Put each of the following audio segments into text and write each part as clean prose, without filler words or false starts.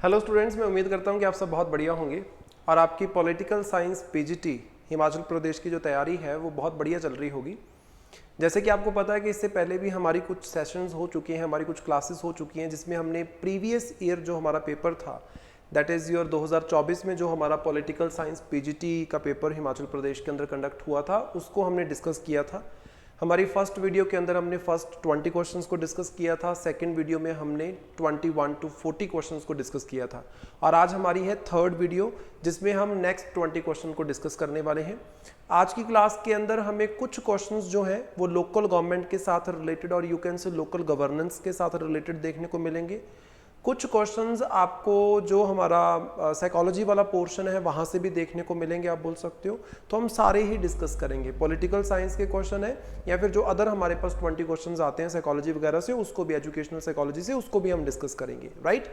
Hello students, मैं उम्मीद करता हूं कि आप सब बहुत बढ़िया होंगे और आपकी political science PGT Himachal Pradesh की जो तैयारी है वो बहुत बढ़िया चल रही होगी। जैसे कि आपको पता है कि इससे पहले भी हमारी कुछ सेशंस हो चुकी हैं, हमारी कुछ क्लासेस हो चुकी हैं जिसमें हमने प्रीवियस ईयर जो हमारा पेपर था दैट इज़ ईयर 2024 में जो हमारा पॉलिटिकल साइंस पीजीटी का पेपर हिमाचल प्रदेश के अंदर कंडक्ट हुआ था उसको हमने डिस्कस किया था। हमारी फर्स्ट वीडियो के अंदर हमने फर्स्ट 20 क्वेश्चंस को डिस्कस किया था, सेकंड वीडियो में हमने 21 to 40 क्वेश्चंस को डिस्कस किया था और आज हमारी है थर्ड वीडियो जिसमें हम नेक्स्ट 20 क्वेश्चन को डिस्कस करने वाले हैं। आज की क्लास के अंदर हमें कुछ क्वेश्चंस जो हैं वो लोकल गवर्नमेंट के साथ रिलेटेड और you can say local governance के साथ रिलेटेड देखने को मिलेंगे। कुछ क्वेश्चंस आपको जो हमारा साइकोलॉजी वाला पोर्शन है वहाँ से भी देखने को मिलेंगे, आप बोल सकते हो। तो हम सारे ही डिस्कस करेंगे, पॉलिटिकल साइंस के क्वेश्चन है या फिर जो अदर हमारे पास 20 क्वेश्चंस आते हैं साइकोलॉजी वगैरह से, उसको भी एजुकेशनल साइकोलॉजी से उसको भी हम डिस्कस करेंगे, राइट।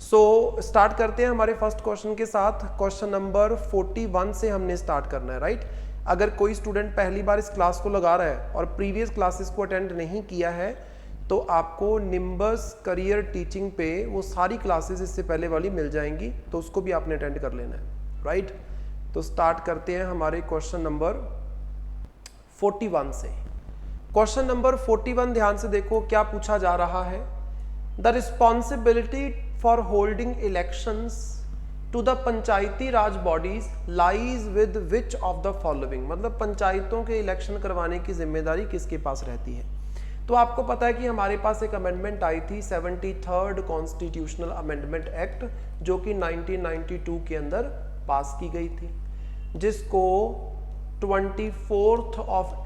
सो स्टार्ट करते हैं हमारे फर्स्ट क्वेश्चन के साथ। क्वेश्चन नंबर 41 से हमने स्टार्ट करना है, राइट। अगर कोई स्टूडेंट पहली बार इस क्लास को लगा रहा है और प्रीवियस क्लासेस को अटेंड नहीं किया है तो आपको निम्बस करियर टीचिंग पे वो सारी क्लासेस इससे पहले वाली मिल जाएंगी, तो उसको भी आपने अटेंड कर लेना है, राइट। तो स्टार्ट करते हैं हमारे क्वेश्चन नंबर 41 से। क्वेश्चन नंबर 41 ध्यान से देखो क्या पूछा जा रहा है। The responsibility for holding elections to the panchayati raj bodies lies with which of the following, मतलब पंचायतों के इलेक्शन करवाने की जिम्मेदारी किसके पास रहती है। तो आपको पता है कि हमारे पास एक अमेंडमेंट आई थी 73rd कॉन्स्टिट्यूशनल अमेंडमेंट एक्ट जो कि 1992 के अंदर पास की गई थी, जिसको 24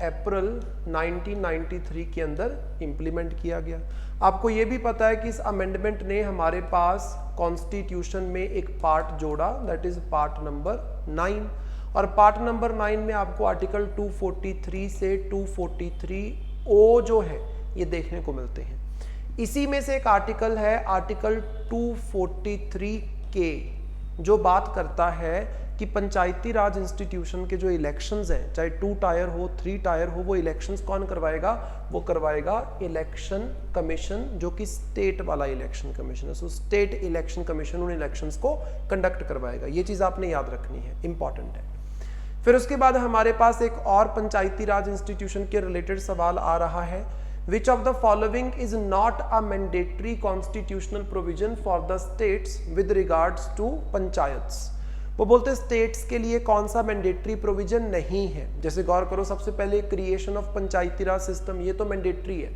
अप्रैल 1993 के अंदर इम्प्लीमेंट किया गया। आपको ये भी पता है कि इस अमेंडमेंट ने हमारे पास कॉन्स्टिट्यूशन में एक पार्ट जोड़ा दैट इज पार्ट नंबर 9, और पार्ट नंबर 9 में आपको आर्टिकल 243 से 243 ओ जो है ये देखने को मिलते हैं। इसी में से एक आर्टिकल है आर्टिकल 243 के जो बात करता है कि पंचायती राज इंस्टीट्यूशन के जो इलेक्शंस हैं, चाहे 2 टायर हो 3 टायर हो, वो इलेक्शंस कौन करवाएगा, वो करवाएगा इलेक्शन कमीशन जो कि स्टेट वाला इलेक्शन कमीशन है। सो स्टेट इलेक्शन कमीशन उन इलेक्शंस को कंडक्ट करवाएगा। ये चीज आपने याद रखनी है, इंपॉर्टेंट है। फिर उसके बाद हमारे पास एक और पंचायती राज इंस्टीट्यूशन के रिलेटेड सवाल आ रहा है। Which of the following is not a mandatory constitutional provision for the states with regards to panchayats. वो बोलते हैं स्टेट्स के लिए कौन सा मैंडेटरी प्रोविजन नहीं है। जैसे गौर करो, सबसे पहले creation of Panchayati Raj system, ये तो मैंडेटरी है,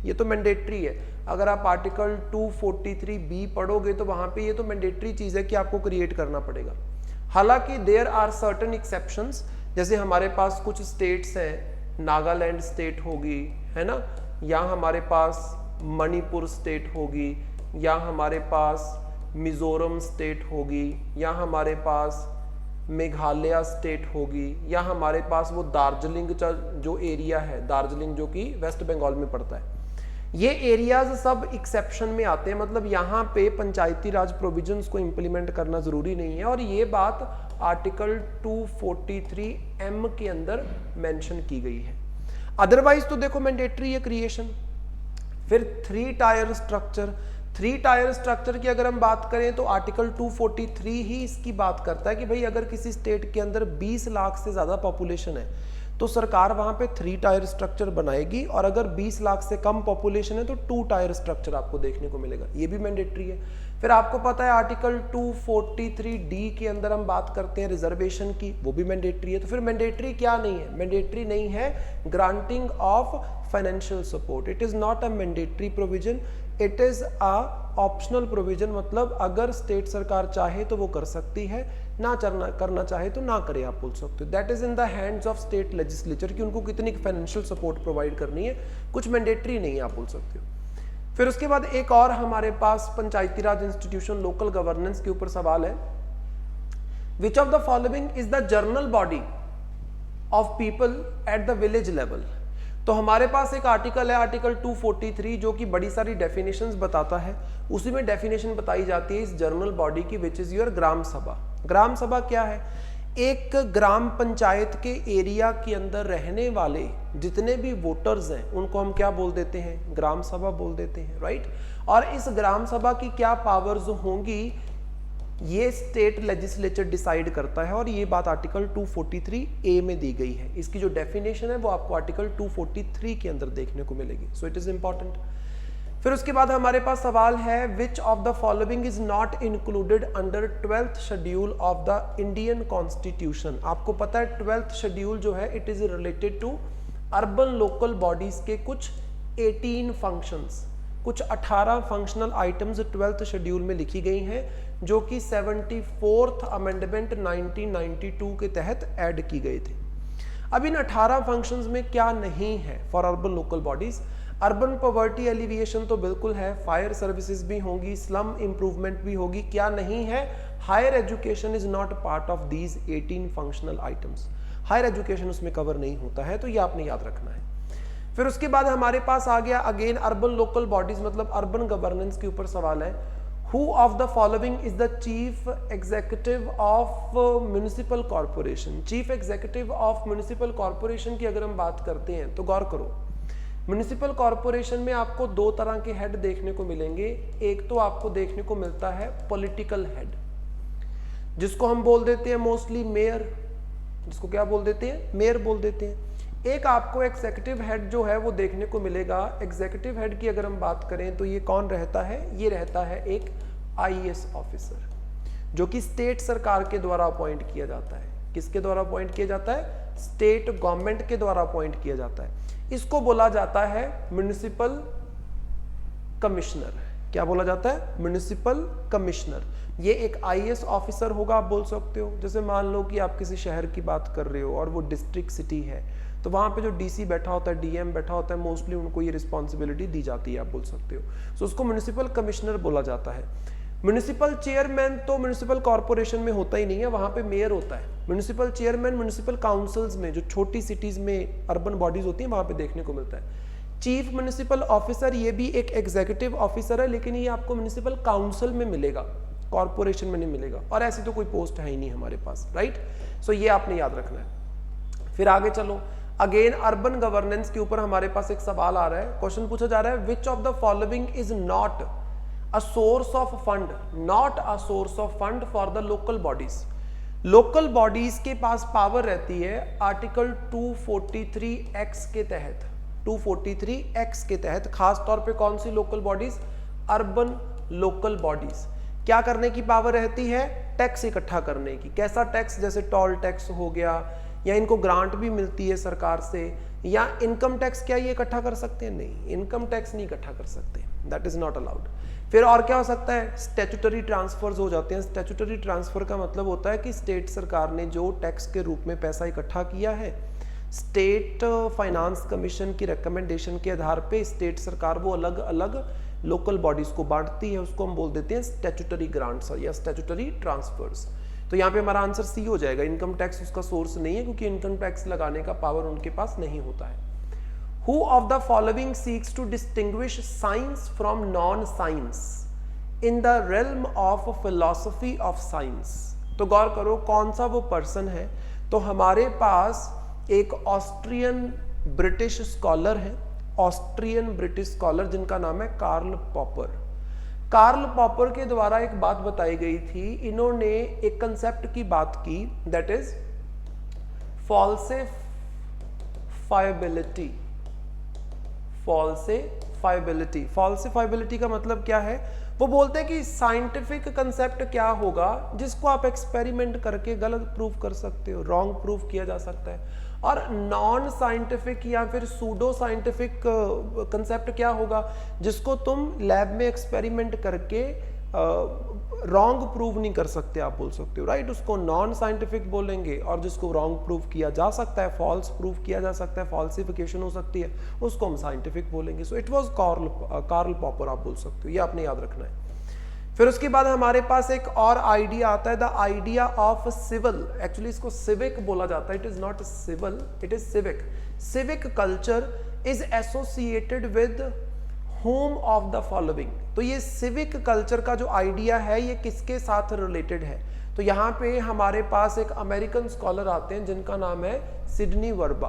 ये तो मैंडेटरी है। अगर आप आर्टिकल 243B पढ़ोगे तो वहां पे ये तो मैंडेटरी चीज है कि आपको क्रिएट करना पड़ेगा। हालांकि देयर आर सर्टन एक्सेप्शंस, जैसे हमारे पास कुछ स्टेट्स हैं, नागालैंड स्टेट होगी, है ना, या हमारे पास मणिपुर स्टेट होगी, या हमारे पास मिजोरम स्टेट होगी, या हमारे पास मेघालय स्टेट होगी, या हमारे पास वो दार्जिलिंग जो एरिया है, दार्जिलिंग जो कि वेस्ट बंगाल में पड़ता है, ये एरियाज सब एक्सेप्शन में आते हैं। मतलब यहाँ पे पंचायती राज प्रोविजंस को इंप्लीमेंट करना जरूरी नहीं है, और ये बात आर्टिकल 243M के अंदर मेंशन की गई है। अदरवाइज तो देखो मैंडेटरी है क्रिएशन। फिर 3 टायर स्ट्रक्चर, 3 टायर स्ट्रक्चर की अगर हम बात करें तो आर्टिकल 243 ही इसकी बात करता है कि भाई अगर किसी स्टेट के अंदर 20 लाख से ज्यादा पॉपुलेशन है तो सरकार वहां पे 3 टायर स्ट्रक्चर बनाएगी, और अगर 20 लाख से कम पॉपुलेशन है तो 2 टायर स्ट्रक्चर आपको देखने को मिलेगा, ये भी मैंडेटरी है। फिर आपको पता है आर्टिकल 243D के अंदर हम बात करते हैं रिजर्वेशन की, वो भी मैंडेटरी है। तो फिर मैंडेटरी क्या नहीं है, मैंडेटरी नहीं है granting of financial support, it is not a mandatory provision, it is a optional provision. मतलब अगर स्टेट सरकार चाहे तो वो कर सकती है, ना करना चाहे तो ना करे, आप बोल सकते हो। That is in the hands of state legislature कि उनको कितनी फाइनेंशियल सपोर्ट प्रोवाइड करनी है, कुछ मैंडेटरी नहीं है, आप बोल सकते हो। फिर उसके बाद एक और हमारे पास पंचायती राज इंस्टीट्यूशन लोकल गवर्नेंस के ऊपर सवाल है। Which of the following is the journal body of people at the village level. तो हमारे पास एक आर्टिकल है आर्टिकल 243 जो कि बड़ी सारी डेफिनेशंस बताता है। उसी में डेफिनेशन बताई जाती है इस जर्नल बॉडी की, विच इज योर ग्राम सभा। ग्राम सभा क्या है, एक ग्राम पंचायत के एरिया के अंदर रहने वाले जितने भी वोटर्स हैं उनको हम क्या बोल देते हैं, ग्राम सभा बोल देते हैं, राइट। और इस ग्राम सभा की क्या पावर्स होंगी ये स्टेट लेजिस्लेचर डिसाइड करता है, और ये बात आर्टिकल 243A में दी गई है। इसकी जो डेफिनेशन है वो आपको आर्टिकल 243 के अंदर देखने को मिलेगी। So it is important. फिर उसके बाद हमारे पास सवाल है which of the following is not included under 12th schedule of the Indian constitution. आपको पता है 12th शेड्यूल जो है it is related to urban local bodies के कुछ 18 फंक्शंस, कुछ 18 फंक्शनल आइटम्स 12th शेड्यूल में लिखी गई हैं जो कि 74th अमेंडमेंट 1992 के तहत ऐड की गए थे। अब इन 18 फंक्शंस में क्या नहीं है for urban local bodies? Urban poverty alleviation तो बिल्कुल है, फायर सर्विसेज भी होंगी, स्लम इंप्रूवमेंट भी होगी। क्या नहीं है? Higher education is not part of these 18 functional items. Higher education उसमें कवर नहीं होता है, तो ये आपने याद रखना है। फिर उसके बाद हमारे पास आ गया अगेन अर्बन लोकल बॉडीज मतलब अर्बन गवर्नेंस के ऊपर सवाल है। Who of the following is the chief executive of municipal corporation? Chief executive of municipal corporation की अगर हम बात करते हैं तो गौर करो, म्यूनिसिपल कॉरपोरेशन में आपको दो तरह के हेड देखने को मिलेंगे। एक तो आपको देखने को मिलता है पॉलिटिकल हेड, जिसको हम बोल देते हैं मोस्टली मेयर, जिसको क्या बोल देते हैं? मेयर बोल देते हैं। एक आपको एग्जीक्यूटिव हेड जो है वो देखने को मिलेगा। एग्जीक्यूटिव हेड की अगर हम बात करें तो ये कौन रहता है? ये रहता है एक IAS ऑफिसर, जो कि स्टेट सरकार के द्वारा अपॉइंट किया जाता है। किसके द्वारा अपॉइंट किया जाता है? स्टेट गवर्नमेंट के द्वारा अपॉइंट किया जाता है। इसको बोला जाता है म्युनिसिपल कमिश्नर। क्या बोला जाता है? Municipal commissioner. ये एक IAS ऑफिसर होगा, आप बोल सकते हो। जैसे मान लो कि आप किसी शहर की बात कर रहे हो और वो डिस्ट्रिक्ट सिटी है, तो वहाँ पे जो DC बैठा होता है, DM बैठा होता है, मोस्टली उनको ये रिस्पॉन्सिबिलिटी दी जाती है, आप बोल सकते हो। सो उसको म्युनिसिपल कमिश्नर बोला जाता है। म्युनिसिपल चेयरमैन तो म्युनिसिपल कॉर्पोरेशन में होता ही नहीं है, वहाँ पे मेयर होता है। म्युनिसिपल चेयरमैन म्युनिसिपल काउंसिल्स में, जो छोटी सिटीज में अर्बन बॉडीज होती हैं, वहाँ पे देखने को मिलता है। चीफ म्युनिसिपल ऑफिसर ये भी एक एग्जीक्यूटिव ऑफिसर है, लेकिन ये आपको म्युनिसिपल काउंसिल में मिलेगा, कॉर्पोरेशन में नहीं मिलेगा। और ऐसी तो कोई पोस्ट है ही नहीं हमारे पास, राइट। सो ये आपने याद रखना है। फिर आगे चलो, अगेन अर्बन गवर्नेंस के ऊपर हमारे पास एक सवाल आ रहा है। क्वेश्चन पूछा जा रहा है which of the following is not a source of fund, not a source of fund for the local bodies. Local bodies के पास पावर रहती है आर्टिकल 243X के तहत, 243X के तहत। खास तौर पे कौन सी local bodies? Urban local bodies. क्या करने की पावर रहती है? टैक्स इकट्ठा करने की। कैसा टैक्स? जैसे टोल टैक्स हो गया, या इनको ग्रांट भी मिलती है सरकार से, या इनकम टैक्स। क्या ये इकट्ठा कर सकते हैं? नहीं, इनकम टैक्स नहीं इकट्ठा कर सकते, दैट इज नॉट अलाउड। फिर और क्या हो सकता है? स्टैट्यूटरी ट्रांसफर्स हो जाते हैं। स्टैट्यूटरी ट्रांसफर का मतलब होता है कि स्टेट सरकार ने जो टैक्स के रूप में पैसा इकट्ठा किया है, स्टेट फाइनेंस कमीशन की रिकमेंडेशन के आधार पे स्टेट सरकार वो अलग अलग लोकल बॉडीज को बांटती है, उसको हम बोल देते हैं स्टैट्यूटरी ग्रांट्स या स्टैट्यूटरी ट्रांसफर्स। तो यहाँ पे हमारा आंसर C हो जाएगा। इनकम टैक्स उसका सोर्स नहीं है, क्योंकि इनकम टैक्स लगाने का पावर उनके पास नहीं होता है। Who of the following seeks to distinguish science from non-science in the realm of philosophy of science? तो गौर करो कौन सा वो पर्सन है। तो हमारे पास एक ऑस्ट्रियन ब्रिटिश स्कॉलर है, ऑस्ट्रियन ब्रिटिश स्कॉलर जिनका नाम है कार्ल पॉपर। कार्ल पॉपर के द्वारा एक बात बताई गई थी। इन्होंने एक कंसेप्ट की बात की, that is falsifiability. Falsifiability, falsifiability का मतलब क्या है? वो बोलते हैं कि साइंटिफिक कंसेप्ट क्या होगा जिसको आप एक्सपेरिमेंट करके गलत प्रूव कर सकते हो, रॉन्ग प्रूव किया जा सकता है। और नॉन साइंटिफिक या फिर सूडो साइंटिफिक कंसेप्ट क्या होगा जिसको तुम लैब में एक्सपेरिमेंट करके रॉन्ग प्रूव नहीं कर सकते, आप बोल सकते हो, राइट। उसको नॉन साइंटिफिक बोलेंगे। और जिसको रॉन्ग प्रूव किया जा सकता है, फॉल्स प्रूव किया जा सकता है, फॉल्सिफिकेशन हो सकती है, उसको हम साइंटिफिक बोलेंगे। So it was Karl Popper, आप बोल सकते हो। ये आपने याद रखना है। फिर उसके बाद हमारे पास एक और आइडिया आता है, the idea of civil. Actually इसको सिविक बोला जाता है, it is not civil, it is civic. Civic culture is associated with home of the following. तो ये सिविक कल्चर का जो आइडिया है ये किसके साथ रिलेटेड है? तो यहाँ पे हमारे पास एक अमेरिकन स्कॉलर आते हैं जिनका नाम है सिडनी वर्बा।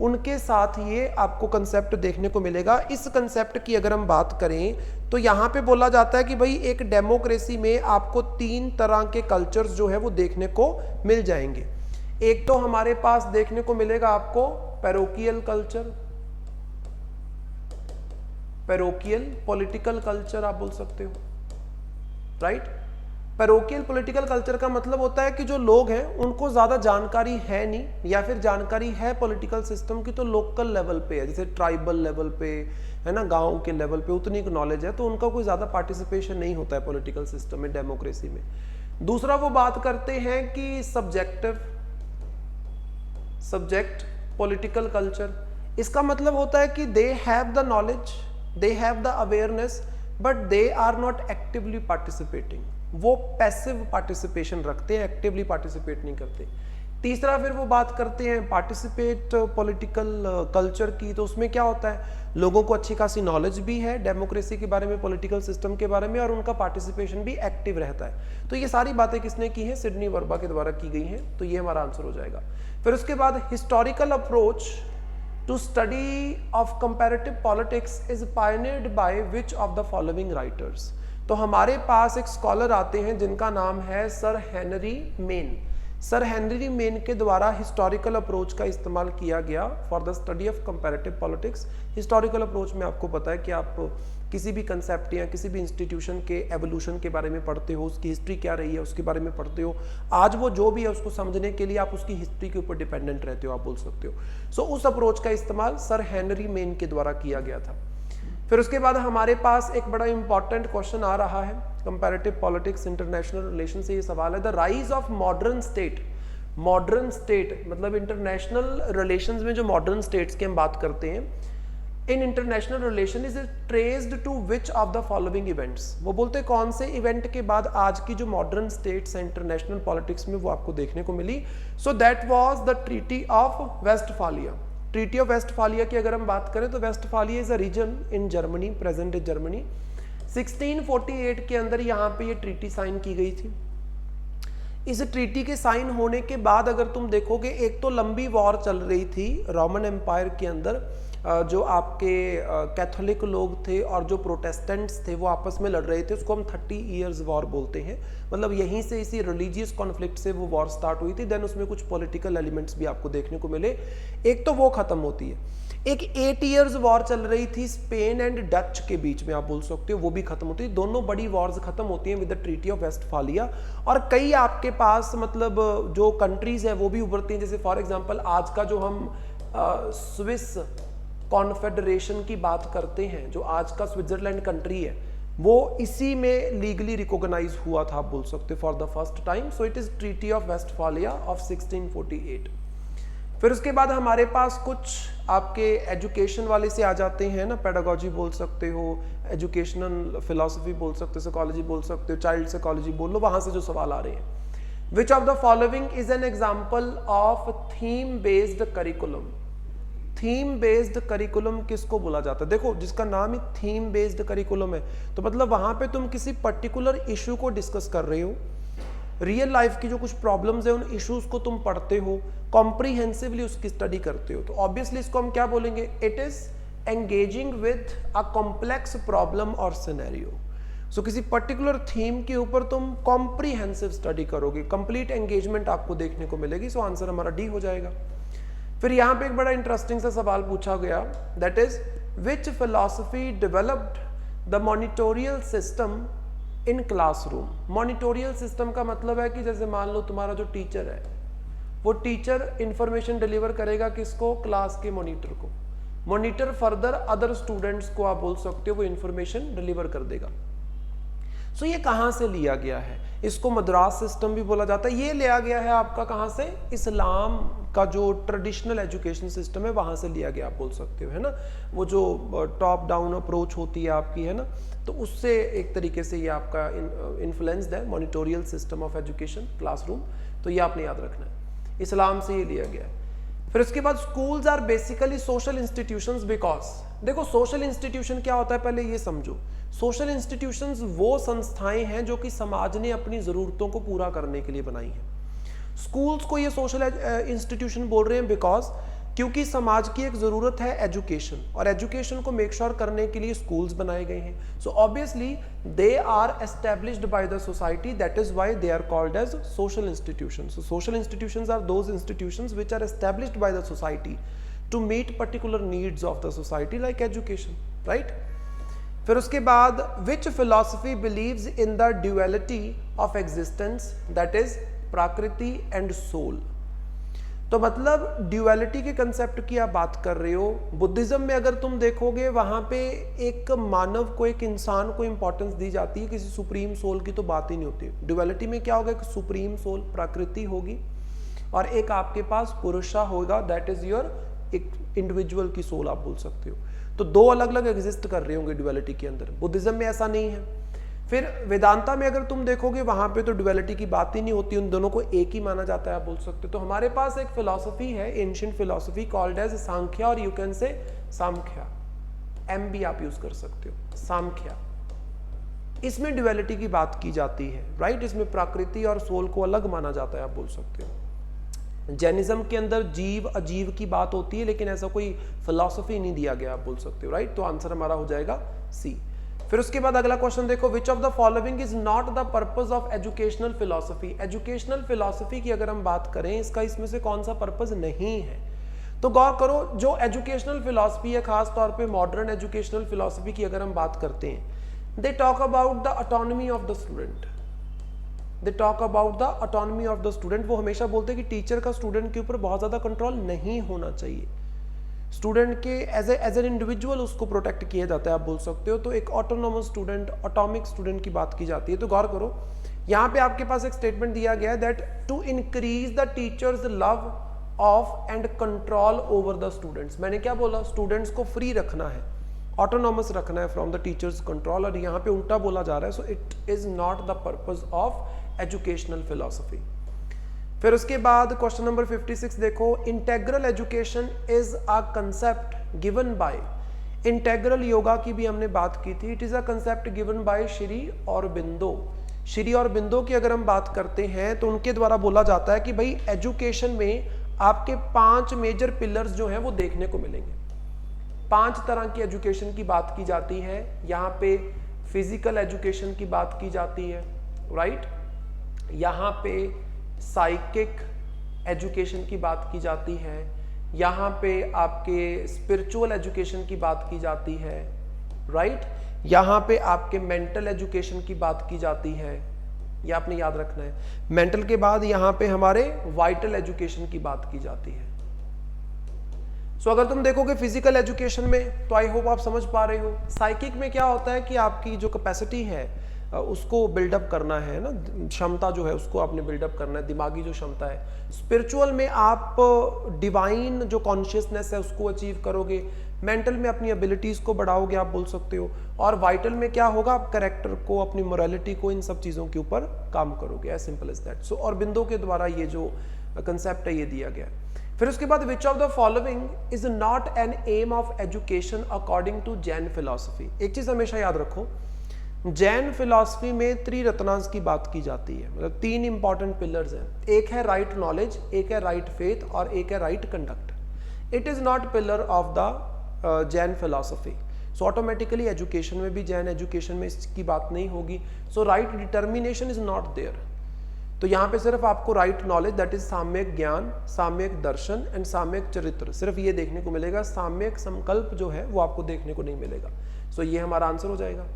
उनके साथ ये आपको कंसेप्ट देखने को मिलेगा। इस कंसेप्ट की अगर हम बात करें तो यहाँ पे बोला जाता है कि भाई एक डेमोक्रेसी में आपको 3 तरह के कल्चर्स जो है वो देखने को मिल जाएंगे। एक तो हमारे पास देखने को मिलेगा आपको parochial culture, parochial political culture आप बोल सकते हो, राइट। पैरोकियल पॉलिटिकल कल्चर का मतलब होता है कि जो लोग हैं उनको ज़्यादा जानकारी है नहीं, या फिर जानकारी है पॉलिटिकल सिस्टम की तो लोकल लेवल पे है, जैसे ट्राइबल लेवल पे है ना, गांव के लेवल पे उतनी नॉलेज है, तो उनका कोई ज़्यादा पार्टिसिपेशन नहीं होता है पॉलिटिकल सिस्टम में, डेमोक्रेसी में। दूसरा वो बात करते हैं कि सब्जेक्ट पॉलिटिकल कल्चर, इसका मतलब होता है कि they have the knowledge, they have the awareness, but they are not actively participating, वो पैसिव पार्टिसिपेशन रखते हैं, एक्टिवली पार्टिसिपेट नहीं करते। तीसरा फिर वो बात करते हैं पार्टिसिपेट पॉलिटिकल कल्चर की, तो उसमें क्या होता है, लोगों को अच्छी खासी नॉलेज भी है डेमोक्रेसी के बारे में, पॉलिटिकल सिस्टम के बारे में, और उनका पार्टिसिपेशन भी एक्टिव रहता है। तो ये सारी बातें किसने की हैं, सिडनी वर्बा के द्वारा की गई हैं, तो ये हमारा आंसर हो जाएगा। फिर उसके बाद historical approach to study of comparative politics is pioneered by which of the following writers. तो हमारे पास एक स्कॉलर आते हैं जिनका नाम है sir Henry main. Sir Henry main के द्वारा हिस्टोरिकल अप्रोच का इस्तेमाल किया गया for the study of comparative politics. Historical approach में आपको पता है कि आप किसी भी कंसेप्ट या किसी भी इंस्टीट्यूशन के एवोल्यूशन के बारे में पढ़ते हो, उसकी हिस्ट्री क्या रही है उसके बारे में पढ़ते हो, आज वो जो भी है उसको समझने के लिए आप उसकी हिस्ट्री के ऊपर डिपेंडेंट रहते हो, आप बोल सकते हो। सो उस अप्रोच का इस्तेमाल सर हेनरी मेन के द्वारा किया गया था। फिर उसके बाद हमारे पास एक बड़ा इंपॉर्टेंट क्वेश्चन आ रहा है कंपैरेटिव पॉलिटिक्स इंटरनेशनल रिलेशन से, ये सवाल है the rise of modern state. Modern state मतलब इंटरनेशनल रिलेशंस में जो मॉडर्न स्टेट्स की हम बात करते हैं, in international relation is traced to which of the following events. वो बोलते हैं कौन से इवेंट के बाद आज की जो मॉडर्न स्टेट्स हैं इंटरनेशनल पॉलिटिक्स में वो आपको देखने को मिली। So that was the treaty of Westphalia. Treaty of Westphalia की अगर हम बात करें तो Westphalia is a region in Germany, present is Germany. 1648 के अंदर यहाँ पे ये ट्रीटी साइन की गई थी। इस ट्रीटी के साइन होने के बाद अगर तुम देखोगे, एक तो लंबी वॉर चल रही थी रोमन एम्पायर के अंदर, जो आपके कैथोलिक लोग थे और जो प्रोटेस्टेंट्स थे वो आपस में लड़ रहे थे, उसको हम 30 ईयर्स वॉर बोलते हैं। मतलब यहीं से इसी रिलीजियस कॉन्फ्लिक्ट से वो वॉर स्टार्ट हुई थी। देन उसमें कुछ पॉलिटिकल एलिमेंट्स भी आपको देखने को मिले, एक तो वो खत्म होती है। एक 8 ईयर्स वॉर चल रही थी स्पेन एंड डच के बीच में, आप बोल सकते हो, वो भी खत्म होती है। दोनों बड़ी वॉर्स खत्म होती हैं with the treaty of Westphalia. और कई आपके पास मतलब जो कंट्रीज हैं वो भी उभरती हैं, जैसे फॉर एग्जांपल आज का जो हम स्विस कॉन्फेडरेशन की बात करते हैं, जो आज का स्विट्जरलैंड कंट्री है, वो इसी में लीगली रिकॉग्नाइज हुआ था, आप बोल सकते for the first time. So it is treaty of Westphalia of 1648। फिर उसके बाद हमारे पास कुछ आपके एजुकेशन वाले से आ जाते हैं ना, पेडागोजी बोल सकते हो, एजुकेशनल फिलॉसफी बोल सकते हो, साइकोलॉजी बोल सकते हो, चाइल्ड साइकोलॉजी बोल लो, वहां से जो सवाल आ रहे हैं। विच of the following is an example of theme based curriculum. Theme based curriculum किसको बोला जाता है? देखो, जिसका नाम ही थीम बेस्ड करिकुलम है तो मतलब वहां पे तुम किसी पर्टिकुलर इशू को डिस्कस कर रहे हो, रियल लाइफ की जो कुछ प्रॉब्लम्स है उन इश्यूज को तुम पढ़ते हो, कॉम्प्रिहेंसिवली उसकी स्टडी करते हो, तो ऑब्वियसली इसको हम क्या बोलेंगे? It is engaging with a complex problem और सिनेरियो। सो किसी पर्टिकुलर थीम के ऊपर तुम कॉम्प्रिहेंसिव स्टडी करोगे, कंप्लीट एंगेजमेंट आपको देखने को मिलेगी। सो आंसर हमारा डी हो जाएगा। फिर यहाँ पे एक बड़ा इंटरेस्टिंग सा सवाल पूछा गया, that is which philosophy developed the monitorial system in classroom. Monitorial system का मतलब है कि जैसे मान लो तुम्हारा जो टीचर है, वो टीचर इंफॉर्मेशन डिलीवर करेगा किसको? क्लास के मॉनिटर को। मॉनिटर फर्दर अदर स्टूडेंट्स को, आप बोल सकते हो, वो इंफॉर्मेशन डिलीवर कर देगा। सो ये कहाँ से लिया गया है? इसको मद्रास सिस्टम भी बोला जाता है। ये लिया गया है आपका कहाँ से? इस्लाम का जो ट्रेडिशनल एजुकेशन सिस्टम है वहाँ से लिया गया, आप बोल सकते हो, है ना। वो जो टॉप डाउन अप्रोच होती है आपकी, है ना, तो उससे एक तरीके से ये आपका इन्फ्लुएंस्ड है, monitorial system of education classroom. तो ये आपने याद रखना है, इस्लाम से ये लिया गया है। फिर उसके बाद schools are basically social institutions because, देखो सोशल इंस्टीट्यूशन क्या होता है पहले ये समझो। सोशल इंस्टीट्यूशंस वो संस्थाएं हैं जो कि समाज ने अपनी ज़रूरतों को पूरा करने के लिए बनाई हैं। स्कूल्स को ये सोशल इंस्टीट्यूशन बोल रहे हैं बिकॉज क्योंकि समाज की एक ज़रूरत है एजुकेशन, और एजुकेशन को मेक श्योर करने के लिए स्कूल्स बनाए गए हैं। So obviously they are established by the society, that is why they are called as social institutions. So social institutions are those institutions which are established by the society to meet particular needs of the society like education, right. फिर उसके बाद which philosophy believes in the duality of existence, that is prakriti and soul. तो मतलब duality के concept की आप बात कर रहे हो। बुद्धिज्म में अगर तुम देखोगे वहां पे एक मानव को, एक इंसान को इंपॉर्टेंस दी जाती है, किसी सुप्रीम सोल की तो बात ही नहीं होती। ड्यूअलिटी में क्या होगा, एक सुप्रीम सोल प्रकृति होगी और एक आपके पास पुरुषा होगा, दैट इज योर एक इंडिविजुअल की सोल आप बोल सकते हो। तो दो अलग अलग एग्जिस्ट कर रहे होंगे ड्यूअलिटी के अंदर। बुद्धिज्म में ऐसा नहीं है। फिर वेदांता में अगर तुम देखोगे वहां पे तो ड्यूअलिटी की बात ही नहीं होती, उन दोनों को एक ही माना जाता है आप बोल सकते हो। तो हमारे पास एक फिलॉसफी है, ancient philosophy called as Samkhya, और you can say Samkhya, M भी आप यूज कर सकते हो, सामख्या। इसमें ड्यूअलिटी की बात की जाती है, राइट। इसमें प्रकृति और सोल को अलग माना जाता है आप बोल सकते हो। जैनिज्म के अंदर जीव अजीव की बात होती है, लेकिन ऐसा कोई फिलॉसफी नहीं दिया गया आप बोल सकते हो, राइट। तो आंसर हमारा हो जाएगा सी। फिर उसके बाद अगला क्वेश्चन देखो, विच of the following is not the purpose of educational philosophy. Educational philosophy की अगर हम बात करें, इसका इसमें से कौन सा पर्पस नहीं है। तो गौर करो, जो एजुकेशनल फिलॉसफी है, खास तौर पे मॉडर्न एजुकेशनल फिलॉसफी की अगर हम बात करते हैं, they talk about the autonomy of the student, they talk about the autonomy of the student. वो हमेशा बोलते हैं कि टीचर का स्टूडेंट के ऊपर बहुत ज्यादा कंट्रोल नहीं होना चाहिए, स्टूडेंट के एज एन इंडिविजुअल उसको प्रोटेक्ट किया जाता है आप बोल सकते हो। तो एक ऑटोनोमस स्टूडेंट, ऑटोमिक स्टूडेंट की बात की जाती है। तो गौर करो, यहाँ पे आपके पास एक स्टेटमेंट दिया गया है that to increase the teachers love of and control over the students. मैंने क्या बोला, स्टूडेंट्स को फ्री रखना है, ऑटोनोमस रखना है फ्रॉम द टीचर्स कंट्रोल, और यहाँ पे उल्टा बोला जा रहा है। सो it is not the purpose of educational philosophy. फिर उसके बाद क्वेश्चन नंबर 56 देखो, integral education is a concept given by, integral yoga की भी हमने बात की थी, it is a concept given by Shri Aurobindo. Shri Aurobindo की अगर हम बात करते हैं तो उनके द्वारा बोला जाता है कि भाई एजुकेशन में आपके 5 मेजर पिलर्स जो हैं वो देखने को मिलेंगे। 5 तरह की एजुकेशन की बात की जाती है। यहाँ पे फिजिकल एजुकेशन की बात की जाती है, राइट। यहाँ पे साइकिक एजुकेशन की बात की जाती है, यहाँ पे आपके स्पिरिचुअल एजुकेशन की बात की जाती है, राइट। यहाँ पे आपके मेंटल एजुकेशन की बात की जाती है, ये आपने याद रखना है। मेंटल के बाद यहाँ पे हमारे वाइटल एजुकेशन की बात की जाती है। सो अगर तुम देखोगे फिजिकल एजुकेशन में, तो आई होप आप समझ पा रहे हो। साइकिक में क्या होता है कि आपकी जो कैपेसिटी है उसको बिल्डअप करना है ना, क्षमता जो है उसको आपने बिल्डअप करना है, दिमागी जो क्षमता है। स्पिरिचुअल में आप डिवाइन जो कॉन्शियसनेस है उसको अचीव करोगे। मेंटल में अपनी एबिलिटीज को बढ़ाओगे आप बोल सकते हो। और वाइटल में क्या होगा, आप कैरेक्टर को, अपनी मोरालिटी को, इन सब चीज़ों के ऊपर काम करोगे, एज सिंपल एज दैट। सो औरबिंदो के द्वारा ये जो कंसेप्ट है ये दिया गया। फिर उसके बाद which of the following is not an aim of education according to Jain philosophy. एक चीज़ हमेशा याद रखो, जैन फिलॉसफी में त्रिरत्नांश की बात की जाती है, मतलब 3 इंपॉर्टेंट पिलर्स हैं। एक है राइट नॉलेज, एक है राइट फेथ और एक है right conduct. It is not pillar of the Jain philosophy. So automatically education में भी, जैन एजुकेशन में इसकी बात नहीं होगी। So right determination is not there. तो यहाँ पे सिर्फ आपको right knowledge, that is samyak gyan, samyak Darshan and साम्यक चरित्र, सिर्फ ये देखने को मिलेगा। साम्यक संकल्प जो है वो आपको देखने को नहीं मिलेगा। सो ये हमारा आंसर हो जाएगा।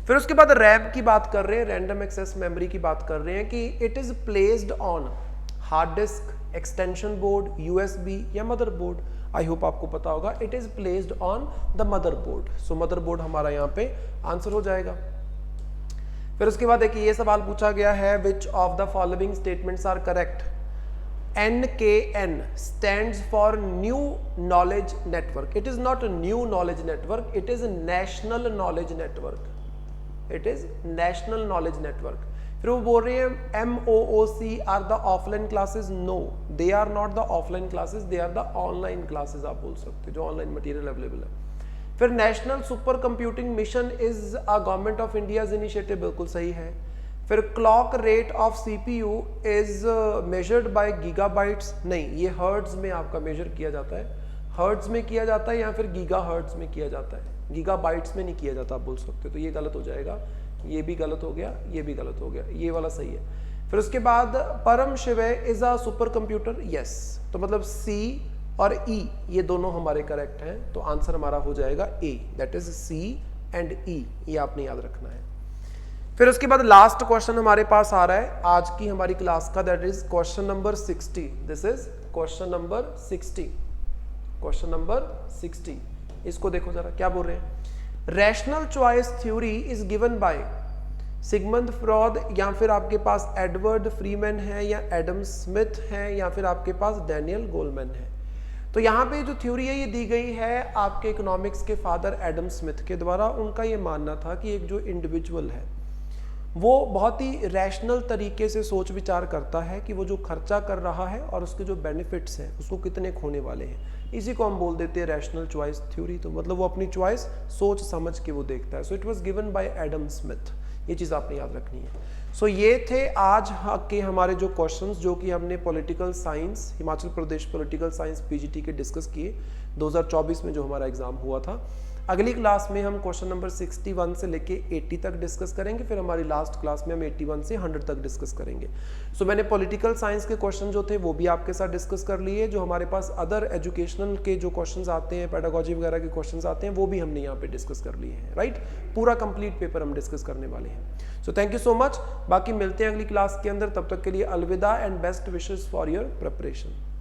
फिर उसके बाद रैम की बात कर रहे हैं, रैंडम एक्सेस मेमोरी की बात कर रहे हैं कि it is placed on hard disk, extension board, USB या मदरबोर्ड। आई होप आपको पता होगा, it is placed on the motherboard. So motherboard हमारा यहाँ पे आंसर हो जाएगा। फिर उसके बाद एक ये सवाल पूछा गया है, which of the following statements are correct. NKN stands for New Knowledge Network. It is not a new knowledge network, it is a national knowledge network. It is national knowledge network. फिर वो बोल रहे हैं MOOC are the offline classes. No, they are not the offline classes, they are the online classes आप बोल सकते हो, जो ऑनलाइन मटेरियल अवेलेबल है। फिर national super computing mission is a government of India's initiative, बिल्कुल सही है। फिर clock rate of CPU is measured by gigabytes, नहीं, ये हर्ट्ज में आपका मेजर किया जाता है। हर्ट्ज में किया जाता है या फिर गीगा हर्ट्ज में किया जाता है, गीगा बाइट्स में नहीं किया जाता, आप बोल सकते हो। तो ये गलत हो जाएगा, ये भी गलत हो गया, ये भी गलत हो गया, ये वाला सही है। फिर उसके बाद Param Shiv is a super computer, yes, तो मतलब सी और ई ये दोनों हमारे करेक्ट हैं, तो आंसर हमारा हो जाएगा ए, दैट इज सी एंड ई, ये आपने याद रखना है। फिर उसके बाद लास्ट क्वेश्चन हमारे पास आ रहा है आज की हमारी क्लास का, that is question number 60। This is question number 60, question number 60। इसको देखो जरा क्या बोल रहे हैं। Rational choice theory is given by Sigmund fraud, या फिर आपके पास एडवर्ड फ्रीमैन है, या एडम स्मिथ है, या फिर आपके पास डैनियल गोलमैन है। तो यहाँ पे जो थ्योरी है ये दी गई है आपके इकोनॉमिक्स के फादर एडम स्मिथ के द्वारा। उनका ये मानना था कि एक जो इंडिविजुअल है वो बहुत ही रैशनल तरीके से सोच विचार करता है कि वो जो खर्चा कर रहा है और उसके जो बेनिफिट्स हैं उसको कितने खोने वाले हैं। इसी को हम बोल देते हैं रैशनल चॉइस थ्योरी। तो मतलब वो अपनी चॉइस सोच समझ के वो देखता है। सो it was given by Adam Smith, ये चीज़ आपने याद रखनी है। सो ये थे आज के हमारे जो क्वेश्चंस जो कि हमने political science, Himachal Pradesh political science PGT के डिस्कस किए 2024 में जो हमारा एग्जाम हुआ था। अगली क्लास में हम क्वेश्चन नंबर 61 से लेके 80 तक डिस्कस करेंगे। फिर हमारी लास्ट क्लास में हम 81 से 100 तक डिस्कस करेंगे। सो मैंने पॉलिटिकल साइंस के क्वेश्चन जो थे वो भी आपके साथ डिस्कस कर लिए। जो हमारे पास अदर एजुकेशनल के जो क्वेश्चंस आते हैं, पेडागोजी वगैरह के क्वेश्चंस आते हैं, वो भी हमने यहाँ पे डिस्कस कर लिए हैं। राइट, पूरा कंप्लीट पेपर हम डिस्कस करने वाले हैं। So thank you so much. बाकी मिलते हैं अगली क्लास के अंदर, तब तक के लिए अलविदा and best wishes for your preparation.